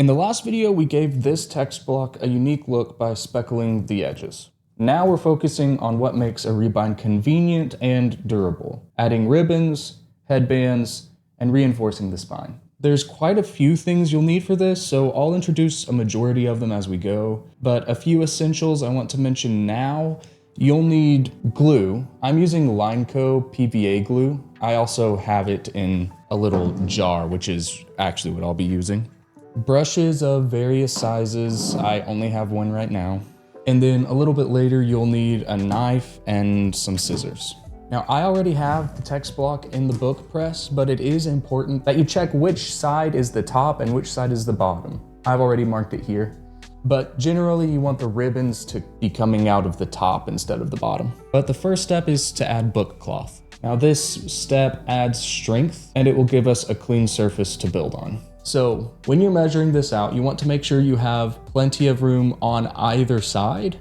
In the last video, we gave this text block a unique look by speckling the edges. Now we're focusing on what makes a rebind convenient and durable, adding ribbons, headbands, and reinforcing the spine. There's quite a few things you'll need for this, so I'll introduce a majority of them as we go, but a few essentials I want to mention now. You'll need glue. I'm using Lineco PVA Glue. I also have it in a little jar, which is actually what I'll be using. Brushes of various sizes. I only have one right now. And then a little bit later, you'll need a knife and some scissors. Now, I already have the text block in the book press, but it is important that you check which side is the top and which side is the bottom. I've already marked it here, but generally you want the ribbons to be coming out of the top instead of the bottom. But the first step is to add book cloth. Now, this step adds strength and it will give us a clean surface to build on. So when you're measuring this out, you want to make sure you have plenty of room on either side.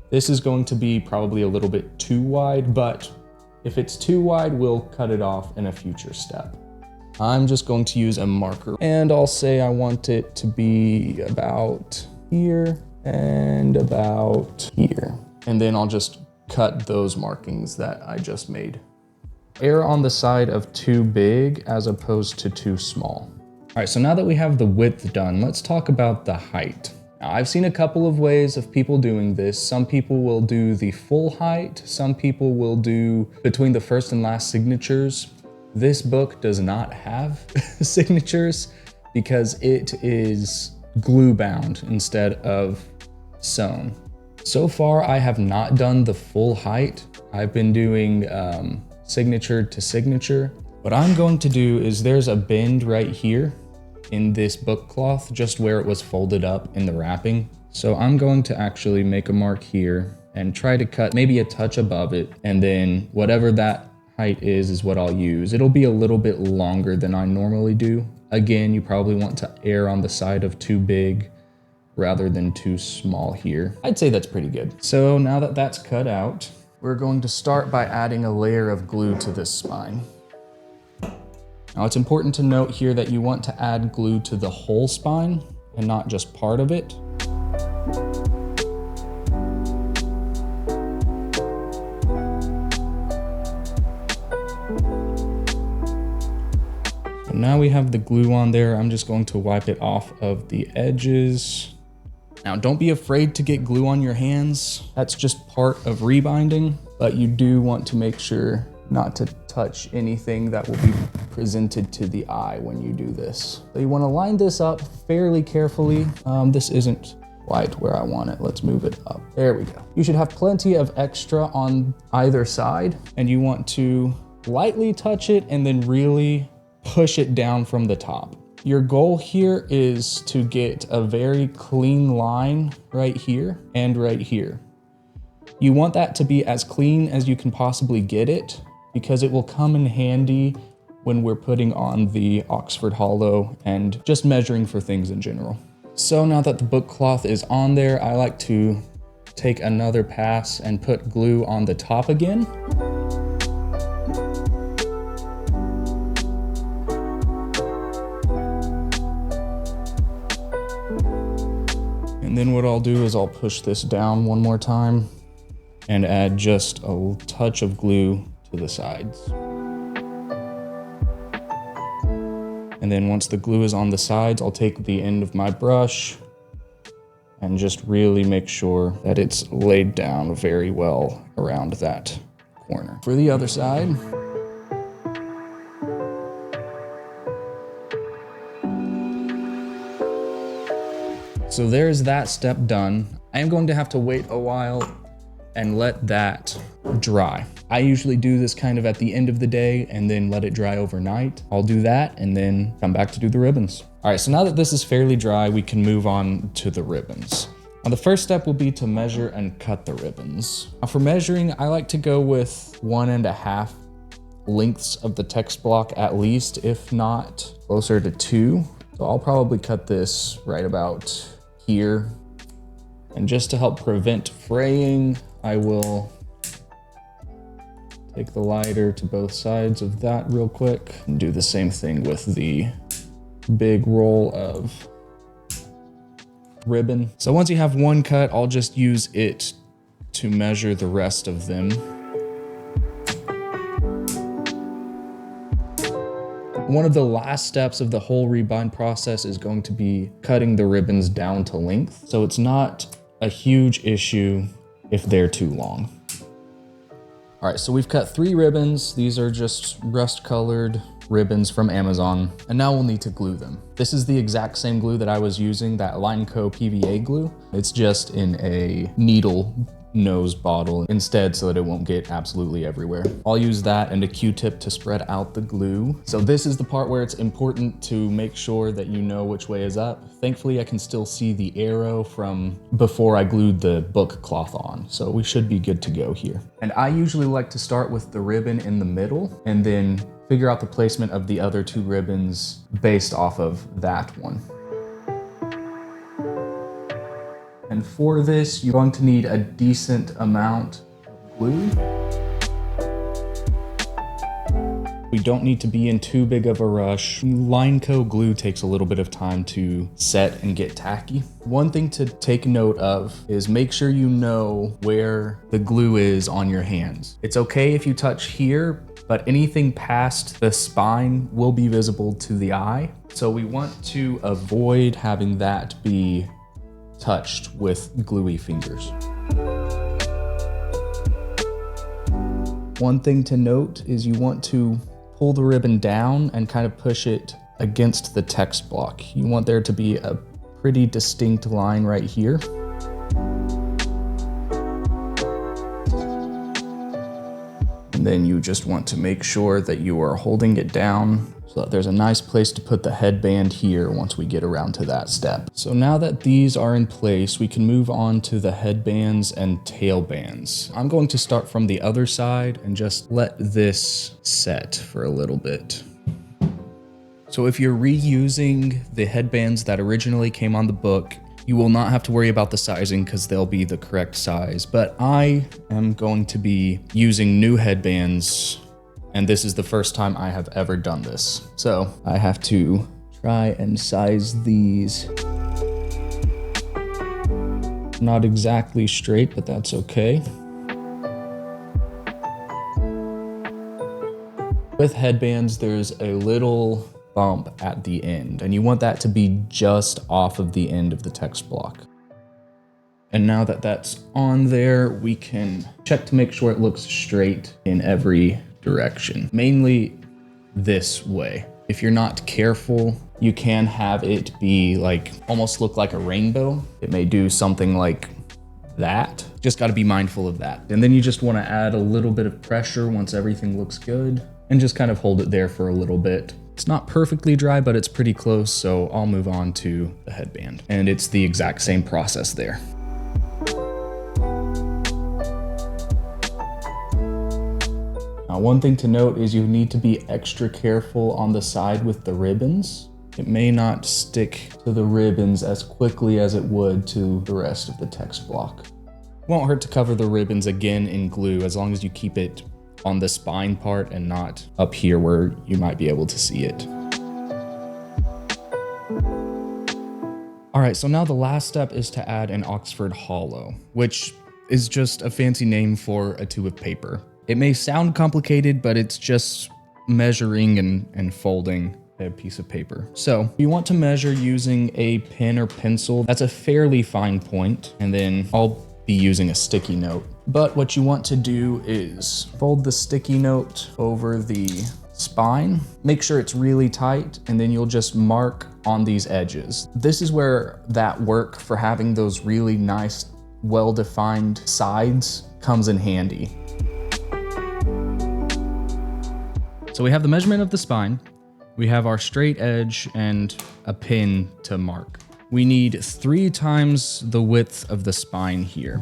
This is going to be probably a little bit too wide, but if it's too wide, we'll cut it off in a future step. I'm just going to use a marker and I'll say I want it to be about here and about here. And then I'll just cut those markings that I just made. Err on the side of too big as opposed to too small. All right, so now that we have the width done, let's talk about the height. Now, I've seen a couple of ways of people doing this. Some people will do the full height. Some people will do between the first and last signatures. This book does not have signatures because it is glue bound instead of sewn. So far, I have not done the full height. I've been doing signature to signature. What I'm going to do is there's a bend right here in this book cloth, just where it was folded up in the wrapping. So I'm going to actually make a mark here and try to cut maybe a touch above it. And then whatever that height is what I'll use. It'll be a little bit longer than I normally do. Again, you probably want to err on the side of too big rather than too small here. I'd say that's pretty good. So now that that's cut out, we're going to start by adding a layer of glue to this spine. Now it's important to note here that you want to add glue to the whole spine and not just part of it. So now we have the glue on there. I'm just going to wipe it off of the edges. Now don't be afraid to get glue on your hands. That's just part of rebinding, but you do want to make sure not to touch anything that will be presented to the eye when you do this. So you want to line this up fairly carefully. This isn't quite where I want it. Let's move it up. There we go. You should have plenty of extra on either side, and you want to lightly touch it and then really push it down from the top. Your goal here is to get a very clean line right here and right here. You want that to be as clean as you can possibly get it, because it will come in handy when we're putting on the Oxford Hollow and just measuring for things in general. So now that the book cloth is on there, I like to take another pass and put glue on the top again. And then what I'll do is I'll push this down one more time and add just a touch of glue to the sides. And then once the glue is on the sides, I'll take the end of my brush and just really make sure that it's laid down very well around that corner. For the other side, so there's that step done. I am going to have to wait a while and let that dry. I usually do this kind of at the end of the day and then let it dry overnight. I'll do that and then come back to do the ribbons. All right, so now that this is fairly dry, we can move on to the ribbons. Now the first step will be to measure and cut the ribbons. Now for measuring, I like to go with 1.5 lengths of the text block at least, if not closer to 2. So I'll probably cut this right about here. And just to help prevent fraying, I will take the lighter to both sides of that real quick and do the same thing with the big roll of ribbon. So once you have one cut, I'll just use it to measure the rest of them. One of the last steps of the whole rebind process is going to be cutting the ribbons down to length. So it's not a huge issue if they're too long. All right, so we've cut 3 ribbons. These are just rust-colored ribbons from Amazon, and now we'll need to glue them. This is the exact same glue that I was using, that Lineco PVA glue. It's just in a needle nose bottle instead so that it won't get absolutely everywhere. I'll use that and a Q-tip to spread out the glue. So this is the part where it's important to make sure that you know which way is up. Thankfully, I can still see the arrow from before I glued the book cloth on, so we should be good to go here. And I usually like to start with the ribbon in the middle and then figure out the placement of the other 2 ribbons based off of that one. And for this, you're going to need a decent amount of glue. We don't need to be in too big of a rush. Lineco glue takes a little bit of time to set and get tacky. One thing to take note of is make sure you know where the glue is on your hands. It's okay if you touch here, but anything past the spine will be visible to the eye. So we want to avoid having that be touched with gluey fingers. One thing to note is you want to pull the ribbon down and kind of push it against the text block. You want there to be a pretty distinct line right here. And then you just want to make sure that you are holding it down so that there's a nice place to put the headband here once we get around to that step. So now that these are in place, we can move on to the headbands and tailbands. I'm going to start from the other side and just let this set for a little bit. So if you're reusing the headbands that originally came on the book, you will not have to worry about the sizing because they'll be the correct size. But I am going to be using new headbands, and this is the first time I have ever done this. So I have to try and size these. Not exactly straight, but that's okay. With headbands, there's a little bump at the end, and you want that to be just off of the end of the text block. And now that that's on there, we can check to make sure it looks straight in every direction, mainly this way. If you're not careful, you can have it be like, almost look like a rainbow. It may do something like that. Just gotta be mindful of that. And then you just wanna add a little bit of pressure once everything looks good and just kind of hold it there for a little bit. It's not perfectly dry, but it's pretty close, so I'll move on to the headband. And it's the exact same process there. Now, one thing to note is you need to be extra careful on the side with the ribbons. It may not stick to the ribbons as quickly as it would to the rest of the text block. Won't hurt to cover the ribbons again in glue as long as you keep it on the spine part and not up here where you might be able to see it. All right, so now the last step is to add an Oxford hollow, which is just a fancy name for a tube of paper. It may sound complicated, but it's just measuring and folding a piece of paper. So you want to measure using a pen or pencil. That's a fairly fine point, and then I'll be using a sticky note. But what you want to do is fold the sticky note over the spine, make sure it's really tight, and then you'll just mark on these edges. This is where that work for having those really nice, well-defined sides comes in handy. So we have the measurement of the spine, we have our straight edge and a pin to mark. We need 3 times the width of the spine here.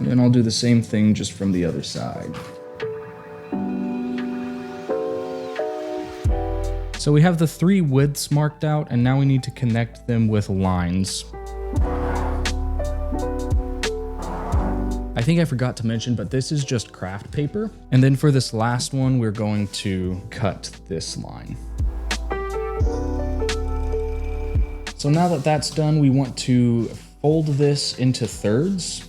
And I'll do the same thing just from the other side. So we have the 3 widths marked out, and now we need to connect them with lines. I think I forgot to mention, but this is just craft paper. And then for this last one, we're going to cut this line. So now that that's done, we want to fold this into thirds.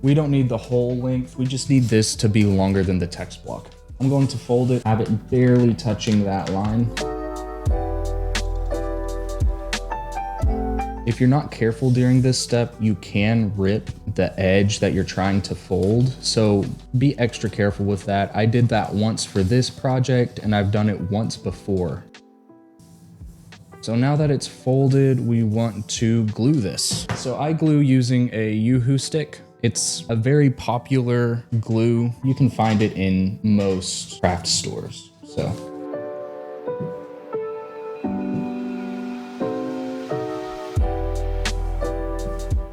We don't need the whole length. We just need this to be longer than the text block. I'm going to fold it, have it barely touching that line. If you're not careful during this step, you can rip the edge that you're trying to fold. So be extra careful with that. I did that once for this project and I've done it once before. So now that it's folded, we want to glue this. So I glue using a Yoo-hoo stick. It's a very popular glue. You can find it in most craft stores.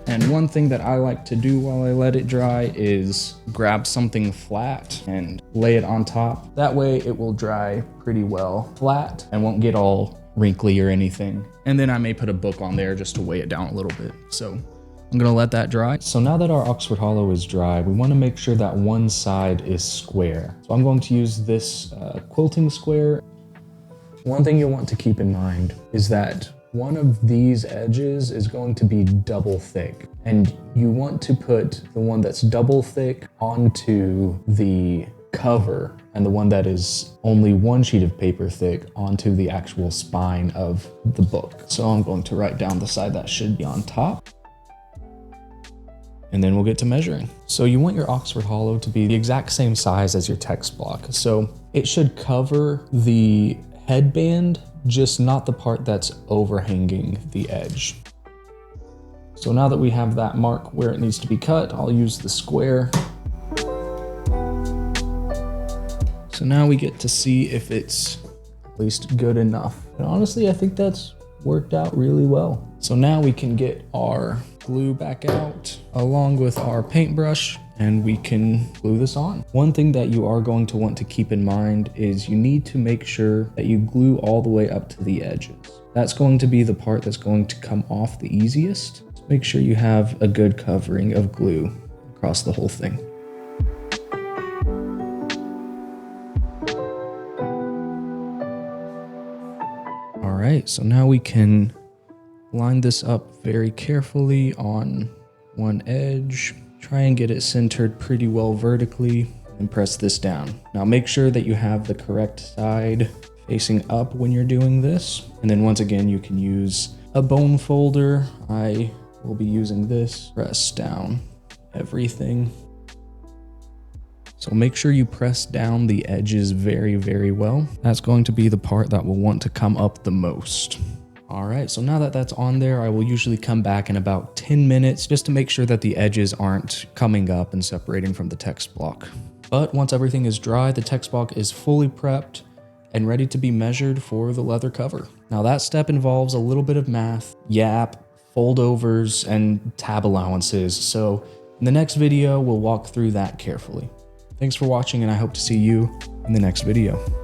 And one thing that I like to do while I let it dry is grab something flat and lay it on top. That way it will dry pretty well flat and won't get all wrinkly or anything. And then I may put a book on there just to weigh it down a little bit. So I'm gonna let that dry. So now that our Oxford Hollow is dry, we wanna make sure that one side is square. So I'm going to use this quilting square. One thing you'll want to keep in mind is that one of these edges is going to be double thick, and you want to put the one that's double thick onto the cover and the one that is only one sheet of paper thick onto the actual spine of the book. So I'm going to write down the side that should be on top, and then we'll get to measuring. So you want your Oxford Hollow to be the exact same size as your text block. So it should cover the headband, just not the part that's overhanging the edge. So now that we have that mark where it needs to be cut, I'll use the square. So now we get to see if it's at least good enough. And honestly, I think that's worked out really well. So now we can get our glue back out along with our paintbrush, and we can glue this on. One thing that you are going to want to keep in mind is you need to make sure that you glue all the way up to the edges. That's going to be the part that's going to come off the easiest. So make sure you have a good covering of glue across the whole thing. All right, so now we can line this up very carefully on one edge. Try and get it centered pretty well vertically and press this down. Now make sure that you have the correct side facing up when you're doing this. And then once again, you can use a bone folder. I will be using this. Press down everything. So make sure you press down the edges very, very well. That's going to be the part that will want to come up the most. All right, so now that that's on there, I will usually come back in about 10 minutes just to make sure that the edges aren't coming up and separating from the text block. But once everything is dry, the text block is fully prepped and ready to be measured for the leather cover. Now that step involves a little bit of math, yap, foldovers, and tab allowances. So in the next video, we'll walk through that carefully. Thanks for watching, and I hope to see you in the next video.